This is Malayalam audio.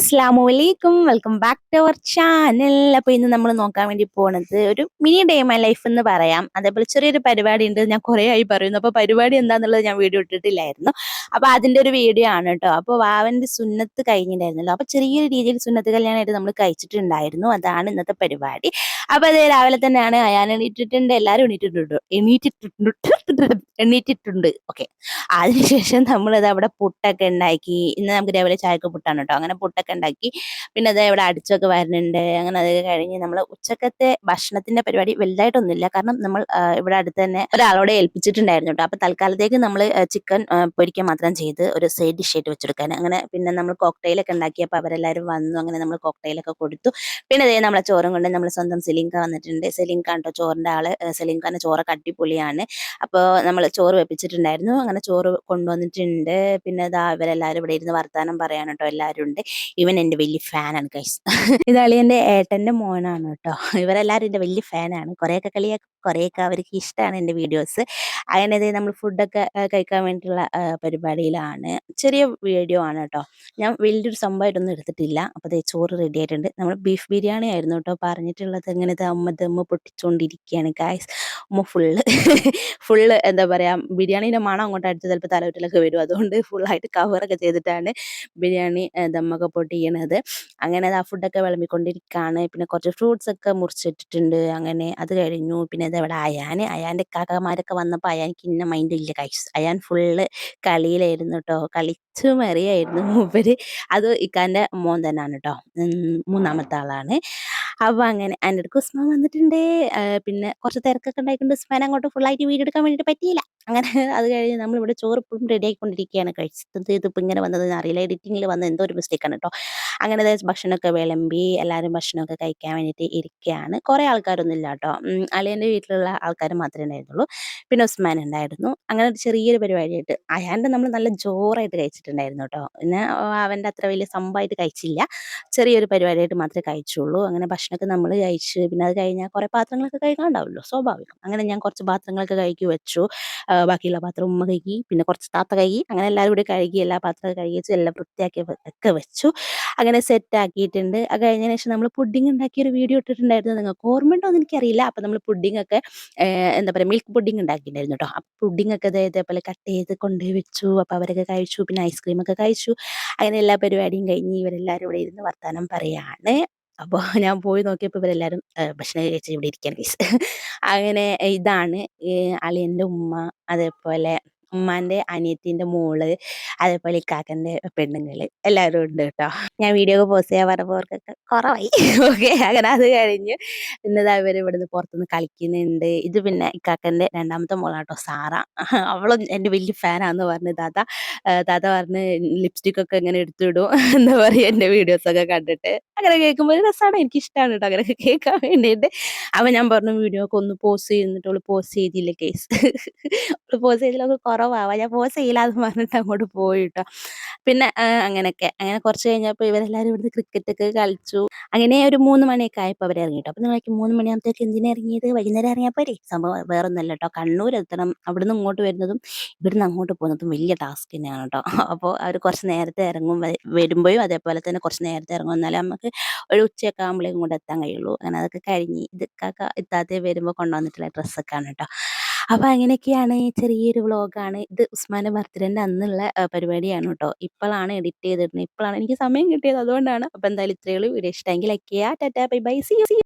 അസ്സലാമു അലൈക്കും. Welcome back to our channel. അപ്പോൾ ഇന്ന് നമ്മൾ നോക്കാൻ വേണ്ടി പോണത് ഒരു മിനി ഡേ മൈ ലൈഫ് എന്ന് പറയാം. അതേപോലെ ചെറിയൊരു പരിപാടി ഉണ്ട്. ഞാൻ കുറേ ആയി പറയുന്നു. അപ്പോൾ പരിപാടി എന്താണെന്നുള്ളത് ഞാൻ വീഡിയോ ഇട്ടിട്ടില്ലായിരുന്നു. അപ്പോൾ അതിൻ്റെ ഒരു വീഡിയോ ആണ് കേട്ടോ. അപ്പോൾ വാവൻ്റെ സുന്നത്ത് കഴിഞ്ഞിട്ടുണ്ടായിരുന്നല്ലോ. അപ്പോൾ ചെറിയൊരു രീതിയിൽ സുന്നത്ത് കല്യാണമായിട്ട് നമ്മൾ കഴിച്ചിട്ടുണ്ടായിരുന്നു. അതാണ് ഇന്നത്തെ പരിപാടി. അപ്പോൾ അതേ രാവിലെ തന്നെയാണ് അയാൻ എണീറ്റിട്ടുണ്ട്. എല്ലാവരും എണീറ്റിട്ടുണ്ട്. ഓക്കെ. അതിനുശേഷം നമ്മളത് അവിടെ പുട്ടൊക്കെ ഉണ്ടാക്കി. ഇന്ന് നമുക്ക് രാവിലെ ചായക്ക് പുട്ടാണ് കേട്ടോ. അങ്ങനെ പുട്ടൊക്കെ ഉണ്ടാക്കി. പിന്നെ അത് ഇവിടെ അടിച്ചൊക്കെ വരുന്നുണ്ട്. അങ്ങനെ അതൊക്കെ കഴിഞ്ഞ് നമ്മൾ ഉച്ചക്കത്തെ ഭക്ഷണത്തിന്റെ പരിപാടി വലുതായിട്ടൊന്നുമില്ല. കാരണം നമ്മൾ ഇവിടെ അടുത്ത് തന്നെ ഒരാളോട് ഏൽപ്പിച്ചിട്ടുണ്ടായിരുന്നു കേട്ടോ. അപ്പൊ തൽക്കാലത്തേക്ക് നമ്മൾ ചിക്കൻ പൊരിക്കുക മാത്രം ചെയ്ത് ഒരു സൈഡ് ഡിഷ് ആയിട്ട് വെച്ചെടുക്കാൻ. അങ്ങനെ പിന്നെ നമ്മൾ കോക്ടെയിലൊക്കെ ഉണ്ടാക്കിയപ്പോൾ അവരെല്ലാവരും വന്നു. അങ്ങനെ നമ്മൾ കോക്ടെയിലൊക്കെ കൊടുത്തു. പിന്നെ അതേ നമ്മളെ ചോറും കൊണ്ട് നമ്മൾ സ്വന്തം സെലിൻക വന്നിട്ടുണ്ട്. സെലിൻക കേട്ടോ ചോറിന്റെ ആള്. സെലിൻകാന്റെ ചോറൊക്കെ അടിപൊളിയാണ്. അപ്പോൾ നമ്മൾ ചോറ് വെപ്പിച്ചിട്ടുണ്ടായിരുന്നു. അങ്ങനെ ചോറ് കൊണ്ടുവന്നിട്ടുണ്ട്. പിന്നെ ഇതാ ഇവരെല്ലാവരും ഇവിടെ ഇരുന്ന് വർത്താനം പറയാൻ കേട്ടോ എല്ലാവരും ഉണ്ട്. ഇവൻ എൻ്റെ വലിയ ഫാനാണ് ഗൈസ്. ഇത് അളിയൻ്റെ ഏട്ടൻ്റെ മോനാണ് കേട്ടോ. ഇവരെല്ലാവരും എൻ്റെ വലിയ ഫാനാണ്. കുറേയൊക്കെ കളിയാക്കും, കുറേയൊക്കെ അവർക്ക് ഇഷ്ടമാണ് എൻ്റെ വീഡിയോസ്. അങ്ങനെ ഇതേ നമ്മൾ ഫുഡൊക്കെ കഴിക്കാൻ വേണ്ടിയിട്ടുള്ള പരിപാടിയിലാണ്. ചെറിയ വീഡിയോ ആണ് കേട്ടോ. ഞാൻ വലിയൊരു സംഭവമായിട്ടൊന്നും എടുത്തിട്ടില്ല. അപ്പോൾ അതേ ചോറ് റെഡി ആയിട്ടുണ്ട്. നമ്മൾ ബീഫ് ബിരിയാണി ആയിരുന്നു കേട്ടോ പറഞ്ഞിട്ടുള്ളത്. അങ്ങനെ ദമ്മ പൊട്ടിച്ചുകൊണ്ടിരിക്കുകയാണ് ഗൈസ്. ഉമ്മ ഫുള്ള് എന്താ പറയുക ബിരിയാണീൻ്റെ മണം അങ്ങോട്ട് അടിച്ച് ചിലപ്പോൾ തലവറ്റിലൊക്കെ വരും. അതുകൊണ്ട് ഫുള്ളായിട്ട് കവറൊക്കെ ചെയ്തിട്ടാണ് ബിരിയാണി ദമ്മൊക്കെ പൊട്ടിക്കണത്. അങ്ങനെ ആ ഫുഡൊക്കെ വിളമ്പിക്കൊണ്ടിരിക്കുകയാണ്. പിന്നെ കുറച്ച് ഫ്രൂട്ട്സ് ഒക്കെ മുറിച്ചിട്ടിട്ടുണ്ട്. അങ്ങനെ അത് കഴിഞ്ഞു. പിന്നെ ഇതവിടെ അയാൻ്റെ കാക്കമാരൊക്കെ വന്നപ്പോൾ അയാൾക്ക് ഇന്ന മൈൻഡ് ഇല്ല കൈസ്. അയാൻ ഫുള്ള് കളിയിലായിരുന്നു കേട്ടോ. കളിച്ചു മറിയായിരുന്നു മൂപ്പര്. അത് ഇക്കാൻ്റെ മോൻ തന്നെയാണ് കേട്ടോ. മൂന്നാമത്തെ ആളാണ്. അപ്പോൾ അങ്ങനെ എൻ്റെ അടുത്ത് ഉസ്മാൻ വന്നിട്ടുണ്ട്. പിന്നെ കുറച്ച് തിരക്കൊക്കെ ഉണ്ടായിക്കൊണ്ട് ഉസ്മാൻ അങ്ങോട്ട് ഫുള്ളായിട്ട് വീഡിയോ എടുക്കാൻ വേണ്ടിയിട്ട് പറ്റിയില്ല. അങ്ങനെ അത് കഴിഞ്ഞ് നമ്മളിവിടെ ചോറ് ഇപ്പോഴും റെഡി ആയിക്കൊണ്ടിരിക്കുകയാണ്. കഴിച്ചത് ഇതിപ്പോൾ ഇങ്ങനെ വന്നതെന്ന് അറിയില്ല. എഡിറ്റിങ്ങിൽ വന്ന എന്തോ ഒരു മിസ്റ്റേക്കാണ് കേട്ടോ. അങ്ങനെ ഭക്ഷണമൊക്കെ വിളമ്പി എല്ലാവരും ഭക്ഷണമൊക്കെ കഴിക്കാൻ വേണ്ടിയിട്ട് ഇരിക്കുകയാണ്. കുറേ ആൾക്കാരൊന്നും ഇല്ല കേട്ടോ. അളിയൻ്റെ വീട്ടിലുള്ള ആൾക്കാർ മാത്രമേ ഉണ്ടായിരുന്നുള്ളൂ. പിന്നെ ഉസ്മാൻ ഉണ്ടായിരുന്നു. അങ്ങനെ ഒരു ചെറിയൊരു പരിപാടിയായിട്ട് അയാൻ്റെ നമ്മൾ നല്ല ജോറായിട്ട് കഴിച്ചിട്ടുണ്ടായിരുന്നു കേട്ടോ. പിന്നെ അവൻ്റെ അത്ര വലിയ സംഭവമായിട്ട് കഴിച്ചില്ല. ചെറിയൊരു പരിപാടിയായിട്ട് മാത്രമേ കഴിച്ചുള്ളൂ. അങ്ങനെ ഭക്ഷണമൊക്കെ നമ്മൾ കഴിച്ച് പിന്നെ അത് കഴിഞ്ഞാൽ കുറേ പാത്രങ്ങളൊക്കെ കഴുകാനുണ്ടാവുമല്ലോ, സ്വാഭാവികം. അങ്ങനെ ഞാൻ കുറച്ച് പാത്രങ്ങളൊക്കെ കഴുകി വെച്ചു. ബാക്കിയുള്ള പാത്രം ഉമ്മ കഴുകി, പിന്നെ കുറച്ച് താത്ത കഴുകി. അങ്ങനെ എല്ലാവരും കൂടി കഴുകി എല്ലാ പാത്രവും കഴുകി വെച്ച് എല്ലാം വൃത്തിയാക്കി ഒക്കെ വെച്ചു. അങ്ങനെ സെറ്റ് ആക്കിയിട്ടുണ്ട്. അത് കഴിഞ്ഞതിന് ശേഷം നമ്മൾ പുഡിങ് ഉണ്ടാക്കിയൊരു വീഡിയോ ഇട്ടിട്ടുണ്ടായിരുന്നു. നിങ്ങൾക്ക് ഓർമ്മയുണ്ടോ എന്ന് എനിക്കറിയില്ല. അപ്പം നമ്മൾ പുഡിങ് ഒക്കെ എന്താ പറയുക മിൽക്ക് പുഡിങ് ഉണ്ടാക്കിയിട്ടുണ്ടായിരുന്നു കേട്ടോ. ആ പുഡിങ് ഒക്കെ ഇതേപോലെ കട്ട് ചെയ്ത് കൊണ്ടുപോയി വെച്ചു. അപ്പോൾ അവരൊക്കെ കഴിച്ചു. പിന്നെ ഐസ്ക്രീമൊക്കെ കഴിച്ചു. അങ്ങനെ എല്ലാ പരിപാടിയും കഴിഞ്ഞ് ഇവരെല്ലാവരും ഇവിടെ ഇരുന്ന് വർത്താനം പറയാണ്. അപ്പോൾ ഞാൻ പോയി നോക്കിയപ്പോൾ ഇവരെല്ലാവരും ഭക്ഷണം കഴിച്ച് ഇവിടെ ഇരിക്കുകയാണ് ഗൈസ്. അങ്ങനെ ഇതാണ് അളിയൻ്റെ ഉമ്മ, അതേപോലെ ഉമ്മാൻ്റെ അനിയത്തിൻ്റെ മോള്, അതേപോലെ ഇക്കാക്കൻ്റെ പെണ്ണുങ്ങൾ എല്ലാവരും ഉണ്ട് കേട്ടോ. ഞാൻ വീഡിയോ ഒക്കെ പോസ്റ്റ് ചെയ്യാൻ പറഞ്ഞവർക്കൊക്കെ കുറവായി. ഓക്കെ. അങ്ങനെ അത് കഴിഞ്ഞ് പിന്നെ ഇവർ ഇവിടുന്ന് പുറത്തുനിന്ന് കളിക്കുന്നുണ്ട്. ഇത് പിന്നെ ഇക്കാക്കൻ്റെ രണ്ടാമത്തെ മോളാട്ടോ സാറ. അവളും എൻ്റെ വലിയ ഫാനാന്ന് പറഞ്ഞു താത്ത പറഞ്ഞ് ലിപ്സ്റ്റിക് ഒക്കെ ഇങ്ങനെ എടുത്തിടും. എന്താ പറയുക എൻ്റെ വീഡിയോസൊക്കെ കണ്ടിട്ട്. അങ്ങനെ കേൾക്കുമ്പോൾ ഒരു രസമാണ്. എനിക്കിഷ്ടമാണ് കേട്ടോ അങ്ങനെയൊക്കെ കേൾക്കാൻ വേണ്ടിയിട്ട്. അപ്പം ഞാൻ പറഞ്ഞു വീഡിയോ ഒക്കെ ഒന്ന് പോസ്റ്റ് ചെയ്യുന്നിട്ട് അവള് പോസ്റ്റ് ചെയ്തില്ല കേസ്. അവള് പോസ്റ്റ് ചെയ്തതിലൊക്കെ കുറവാവാം. ഞാൻ പോസ്റ്റ് ചെയ്യില്ലാന്ന് പറഞ്ഞിട്ട് അങ്ങോട്ട് പോയി കേട്ടോ. പിന്നെ അങ്ങനെയൊക്കെ അങ്ങനെ കുറച്ച് കഴിഞ്ഞപ്പോൾ ഇവരെല്ലാവരും ഇവിടുന്ന് ക്രിക്കറ്റൊക്കെ കളിച്ചു. അങ്ങനെ ഒരു 3 മണിയൊക്കെ ആയപ്പോൾ അവർ ഇറങ്ങി കേട്ടോ. അപ്പം നിങ്ങൾക്ക് 3 മണിയാകുമ്പോഴത്തേക്ക് എന്തിനാ ഇറങ്ങിയത്? വൈകുന്നേരം ഇറങ്ങിയാൽ പോരെ? സംഭവം വേറൊന്നുമല്ല കേട്ടോ. കണ്ണൂർ എത്തണം. അവിടുന്ന് ഇങ്ങോട്ട് വരുന്നതും ഇവിടുന്ന് അങ്ങോട്ട് പോകുന്നതും വലിയ ടാസ്ക് തന്നെയാണ് കേട്ടോ. അപ്പോൾ അവർ കുറച്ച് നേരത്തെ ഇറങ്ങും. വരുമ്പോഴും അതേപോലെ തന്നെ കുറച്ച് നേരത്തെ ഇറങ്ങും. എന്നാലും നമുക്ക് ഒരു ഉച്ചയൊക്കെ ആകുമ്പോഴേക്കും കൂടെ എത്താൻ കഴിയുള്ളൂ. അങ്ങനെ അതൊക്കെ കഴിഞ്ഞ് ഇതൊക്കെ ഇത്താത്ത വരുമ്പോൾ കൊണ്ടുവന്നിട്ടുള്ള ഡ്രസ്സൊക്കെയാണ് കേട്ടോ. അപ്പോൾ അങ്ങനെയൊക്കെയാണ് ചെറിയൊരു വ്ളോഗാണ്. ഇത് ഉസ്മാൻ്റെ ബർത്ത്ഡേൻ്റെ അന്നുള്ള പരിപാടിയാണ് കേട്ടോ. ഇപ്പോഴാണ് എഡിറ്റ് ചെയ്തിടുന്നത്. ഇപ്പോഴാണ് എനിക്ക് സമയം കിട്ടിയത്. അതുകൊണ്ടാണ്. അപ്പോൾ എന്തായാലും ഇത്രയേ ഉള്ളൂ. വീഡിയോ ഇഷ്ടമെങ്കിൽ ലൈക്ക് ചെയ്യുക. Tata bye bye. See U.